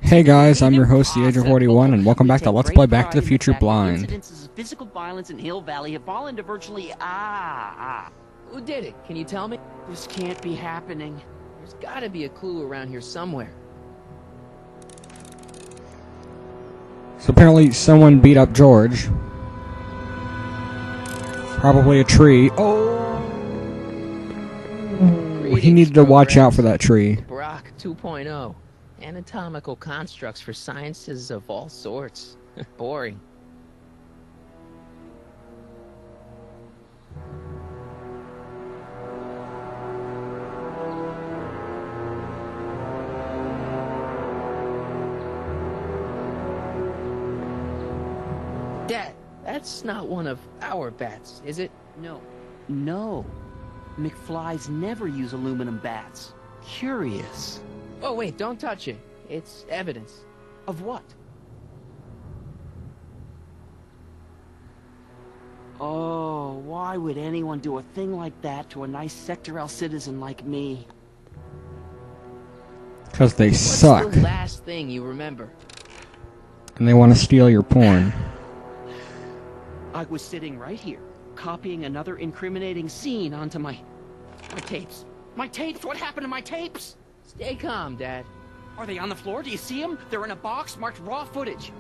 Hey guys, I'm your host, the Agent 41, and welcome back to Let's Play Back to the Future Blind. Incidences of physical violence in Hill Valley have fallen to virtually Who did it? Can you tell me? This can't be happening. There's gotta be a clue around here somewhere. So apparently someone beat up George. Probably a tree. Oh! He needed to watch out for that tree. Brock 2.0. Anatomical constructs for sciences of all sorts. Boring. Dad, that's not one of our bats, is it? No. McFlys never use aluminum bats. Curious. Oh wait, don't touch it. It's evidence. Of what? Oh, why would anyone do a thing like that to a nice Sector L citizen like me? Because they suck. What's the last thing you remember? And they want to steal your porn. I was sitting right here, copying another incriminating scene onto my tapes. My tapes? What happened to my tapes? Stay calm, Dad. Are they on the floor? Do you see them? They're in a box marked raw footage.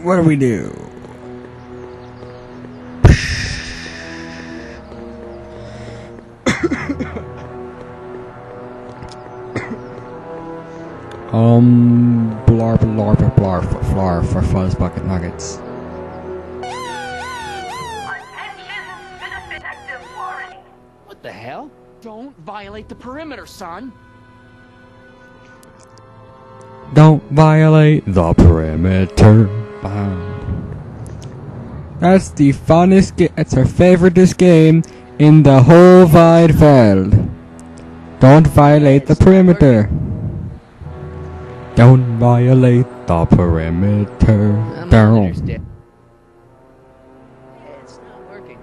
What do we do? Blarp, blarp, blarf, flar for fuzz bucket nuggets. What the hell? Don't violate the perimeter, son. Don't violate the perimeter. That's the funnest game. It's our favoriteest game in the whole wide world. Don't violate the perimeter. Don't violate the perimeter. Monitor's dead. It's not working.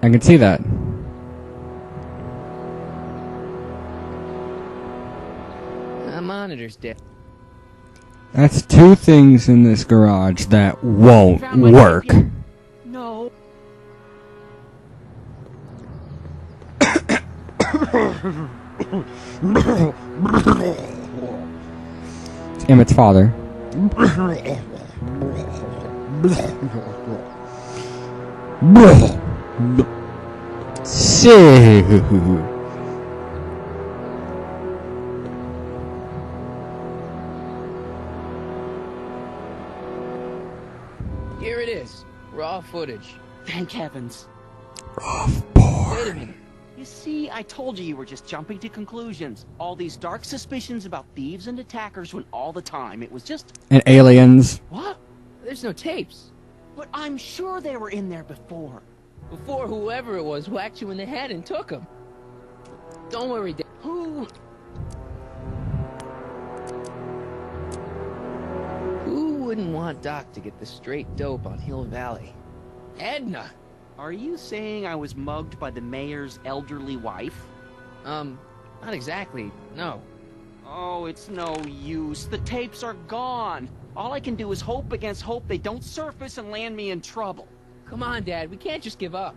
I can see that. The monitor's dead. That's two things in this garage that won't work. No. It's Emmett's father. So. Here it is. Raw footage. Thank heavens. Wait a minute. You see, I told you were just jumping to conclusions. All these dark suspicions about thieves and attackers when all the time it was just... And aliens. What? There's no tapes. But I'm sure they were in there before. Before whoever it was whacked you in the head and took them. Don't worry, Dad. Who wouldn't want Doc to get the straight dope on Hill Valley? Edna! Are you saying I was mugged by the mayor's elderly wife? Not exactly, no. Oh, it's no use. The tapes are gone. All I can do is hope against hope they don't surface and land me in trouble. Come on, Dad, we can't just give up.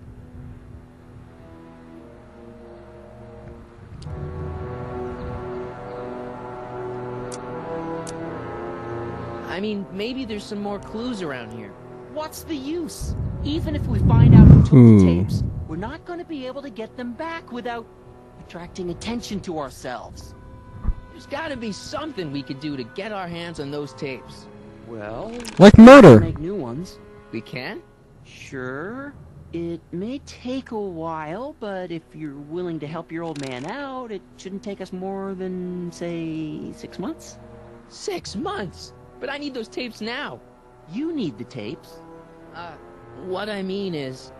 I mean, maybe there's some more clues around here. What's the use? Even if we find out who took the tapes, we're not going to be able to get them back without attracting attention to ourselves. There's gotta be something we could do to get our hands on those tapes. Well, Like murder. make new ones. We can? Sure. It may take a while, but if you're willing to help your old man out, it shouldn't take us more than, say, 6 months. 6 months? But I need those tapes now. You need the tapes. What I mean is...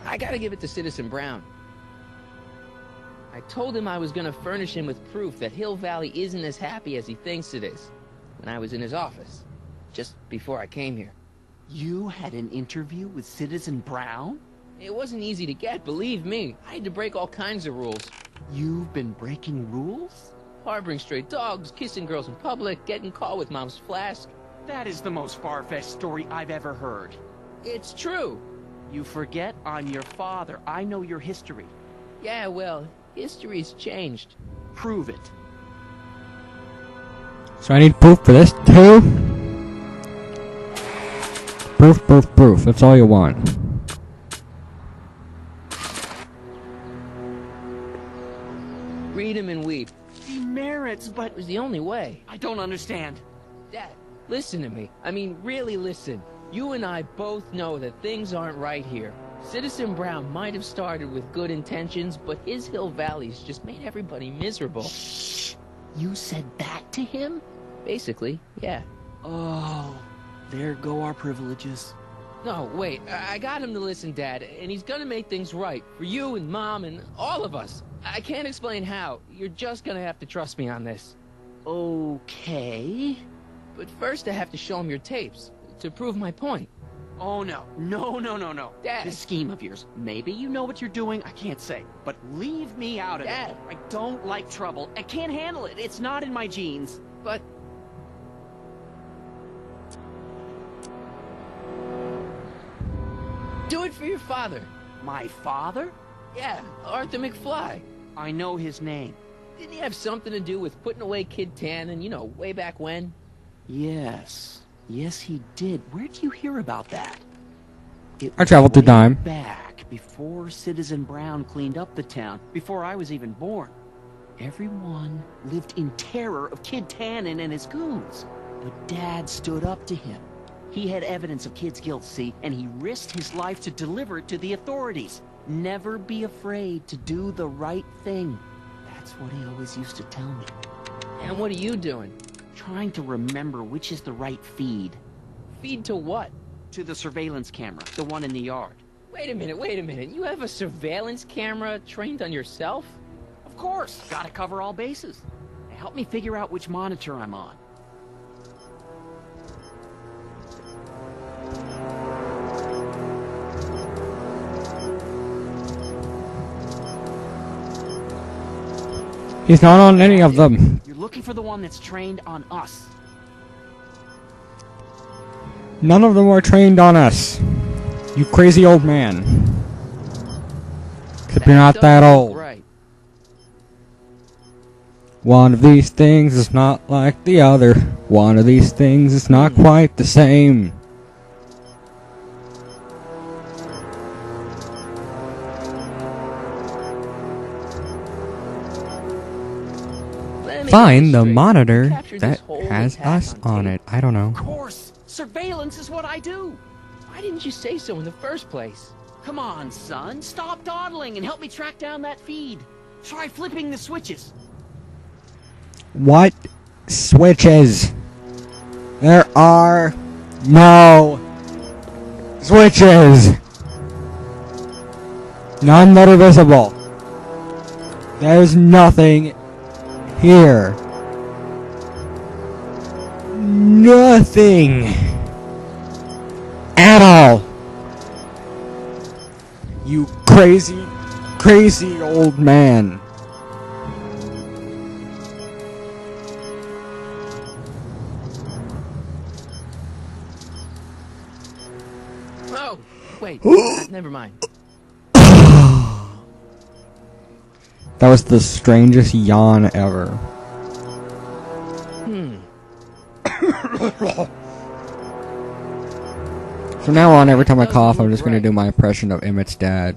I gotta give it to Citizen Brown. I told him I was gonna furnish him with proof that Hill Valley isn't as happy as he thinks it is when I was in his office, just before I came here. You had an interview with Citizen Brown? It wasn't easy to get, believe me. I had to break all kinds of rules. You've been breaking rules? Harboring stray dogs, kissing girls in public, getting caught with Mom's flask. That is the most far-fetched story I've ever heard. It's true. You forget I'm your father. I know your history. Yeah, well, history's changed. Prove it. So I need proof for this too? Proof, proof, proof. That's all you want. Read him and weep. Demerits, but It was the only way. I don't understand. Dad, listen to me. I mean, really listen. You and I both know that things aren't right here. Citizen Brown might have started with good intentions, but his Hill Valley's just made everybody miserable. Shh! You said that to him? Basically, yeah. Oh, there go our privileges. No, wait, I got him to listen, Dad, and he's gonna make things right for you and Mom and all of us. I can't explain how. You're just gonna have to trust me on this. Okay. But first I have to show him your tapes, to prove my point. Oh, no. No. Dad. This scheme of yours. Maybe you know what you're doing, I can't say. But leave me out of Dad. it. I don't like trouble. I can't handle it. It's not in my genes. But... do it for your father. My father? Yeah, Arthur McFly. I know his name. Didn't he have something to do with putting away Kid Tannen, you know, way back when? Yes. Yes, he did. Where'd you hear about that? It I traveled through was time. way back before Citizen Brown cleaned up the town, before I was even born. Everyone lived in terror of Kid Tannen and his goons. But Dad stood up to him. He had evidence of Kid's guilt, see, and he risked his life to deliver it to the authorities. Never be afraid to do the right thing. That's what he always used to tell me. And what are you doing? Trying to remember which is the right feed. Feed to what? To the surveillance camera, the one in the yard. Wait a minute. You have a surveillance camera trained on yourself? Of course, gotta cover all bases. Help me figure out which monitor I'm on. He's not on any of them. You're looking for the one that's trained on us. None of them were trained on us. You crazy old man. Except you're not that old. Right. One of these things is not like the other. One of these things is not quite the same. Find the monitor that has us on it. I don't know. Of course! Surveillance is what I do! Why didn't you say so in the first place? Come on, son. Stop dawdling and help me track down that feed. Try flipping the switches. What switches? There are no switches. None that are visible. There's nothing here. Nothing at all. You crazy, crazy old man. Oh, wait. Never mind. That was the strangest yawn ever. From now on, every time I cough, I'm just gonna do my impression of Emmett's dad.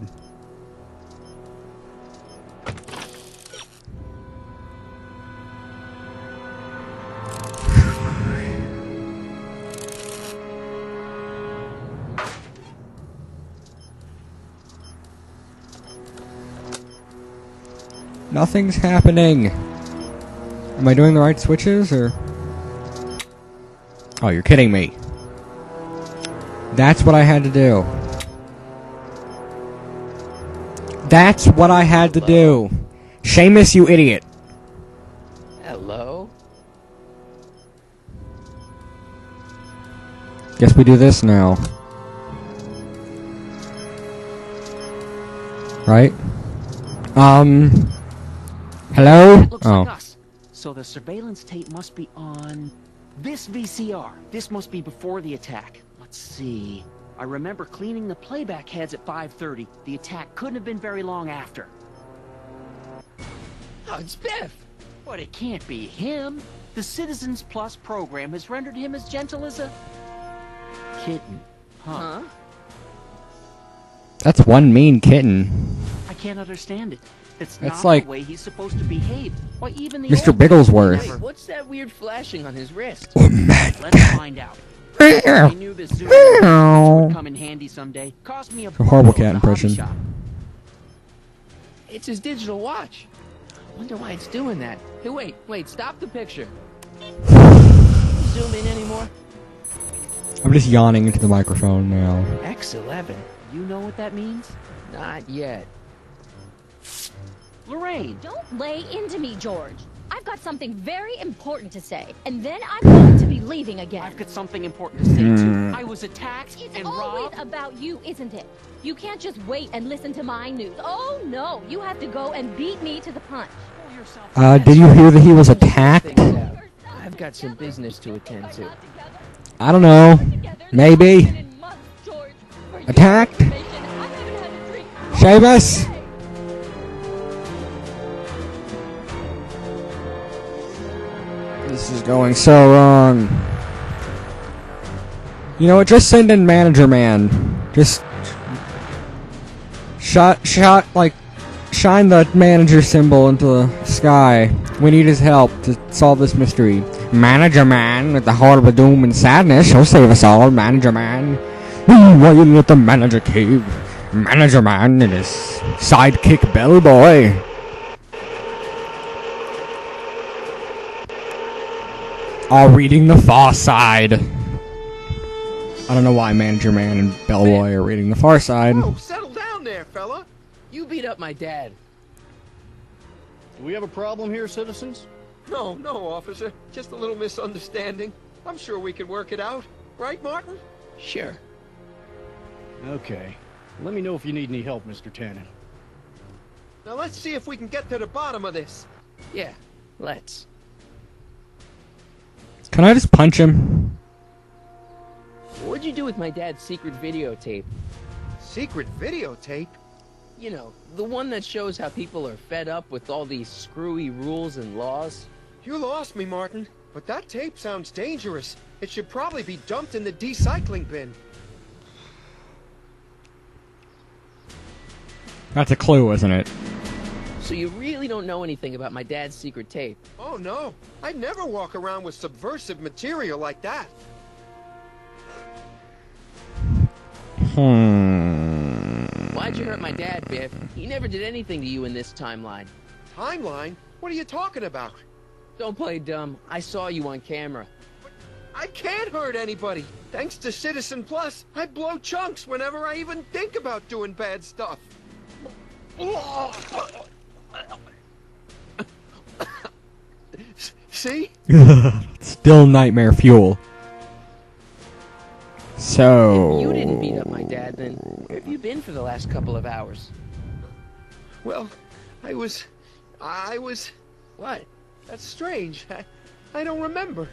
Nothing's happening. Am I doing the right switches, or? Oh, you're kidding me. That's what I had to do. That's what I had to do. Seamus, you idiot. Hello? Guess we do this now. Right? Hello? That looks Oh. like us. So the surveillance tape must be on this VCR. This must be before the attack. Let's see. I remember cleaning the playback heads at 5:30. The attack couldn't have been very long after. Oh, it's Biff! But it can't be him. The Citizens Plus program has rendered him as gentle as a kitten. Huh? That's one mean kitten. I can't understand it. That's That's not like the way he's supposed to behave. Why, even the Mr. old Bigglesworth. never- Hey, what's that weird flashing on his wrist? Let's find out. I knew this Zoom would come in handy someday. Cost me a horrible buckle cat at the hobby impression. shop. It's his digital watch. Wonder why it's doing that. Hey, wait, stop the picture. Zoom in anymore? I'm just yawning into the microphone now. X11? You know what that means? Not yet. Lorraine! Don't lay into me, George. I've got something very important to say, and then I'm going to be leaving again. I've got something important to say too. I was attacked It's and always robbed. about you, isn't it? You can't just wait and listen to my news. Oh no, you have to go and beat me to the punch. Pull yourself Did you hear that he was attacked? Things out. I've got some business to attend to. I don't know. Maybe. Attacked? Seamus? This is going so wrong. You know what? Just send in Manager Man. Just shine the manager symbol into the sky. We need his help to solve this mystery. Manager Man, with the horrible doom and sadness, he'll save us all. Manager Man. Why you let the manager cave? Manager Man and his sidekick Bellboy. All reading the Far Side. I don't know why Manager Man and Bellboy are reading the Far Side. Whoa, settle down there, fella. You beat up my dad. Do we have a problem here, citizens? No, officer. Just a little misunderstanding. I'm sure we can work it out. Right, Martin? Sure. Okay. Let me know if you need any help, Mr. Tannen. Now let's see if we can get to the bottom of this. Yeah, let's. Can I just punch him? What'd you do with my dad's secret videotape? Secret videotape? You know, the one that shows how people are fed up with all these screwy rules and laws. You lost me, Martin. But that tape sounds dangerous. It should probably be dumped in the recycling bin. That's a clue, isn't it? So you really don't know anything about my dad's secret tape? Oh, no. I'd never walk around with subversive material like that. Why'd you hurt my dad, Biff? He never did anything to you in this timeline. Timeline? What are you talking about? Don't play dumb. I saw you on camera. I can't hurt anybody. Thanks to Citizen Plus, I blow chunks whenever I even think about doing bad stuff. See? Still nightmare fuel. So... If you didn't beat up my dad, then where have you been for the last couple of hours? Well, I was... What? That's strange. I don't remember.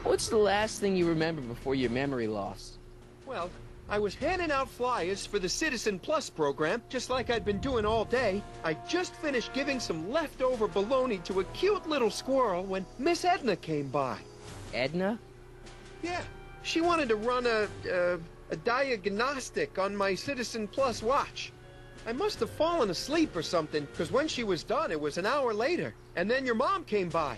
What's the last thing you remember before your memory loss? Well, I was handing out flyers for the Citizen Plus program, just like I'd been doing all day. I just finished giving some leftover bologna to a cute little squirrel when Miss Edna came by. Edna? Yeah, she wanted to run a diagnostic on my Citizen Plus watch. I must have fallen asleep or something, because when she was done, it was an hour later. And then your mom came by.